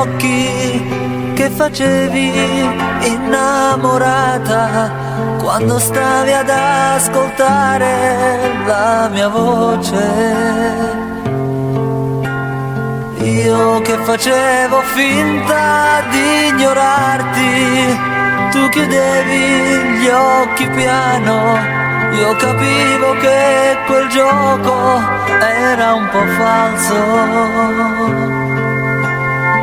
occhi che facevi innamorata quando stavi ad ascoltare la mia voce. Io che facevo finta di ignorarti, tu chiudevi gli occhi piano, io capivo che quel gioco era un po' falso.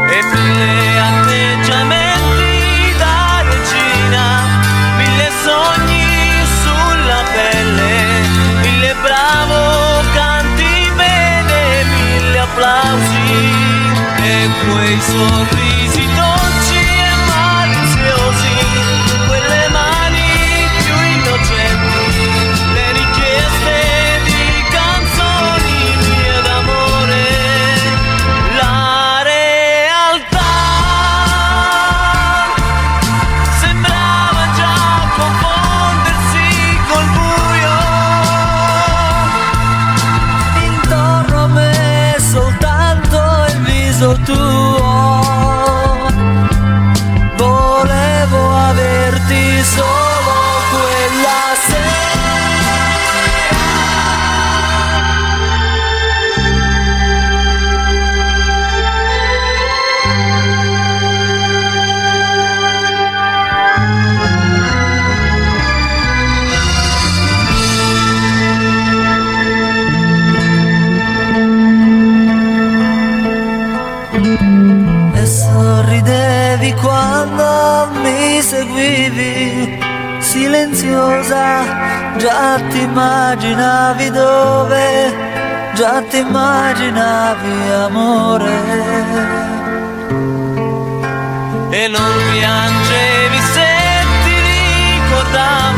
E mille atteggiamenti da regina, mille sogni sulla pelle, mille bravo, canti bene, mille applausi e quei sorrisi dolci e maliziosi, quelle mani più innocenti, le richieste di canzoni mie d'amore. La realtà sembrava già confondersi col buio, Intorno a me soltanto il viso tuo, volevo averti solo quella sera. E sorridevi quando mi seguivi, silenziosa, già ti immaginavi dove, già ti immaginavi amore. e non piangevi se ti ricordavo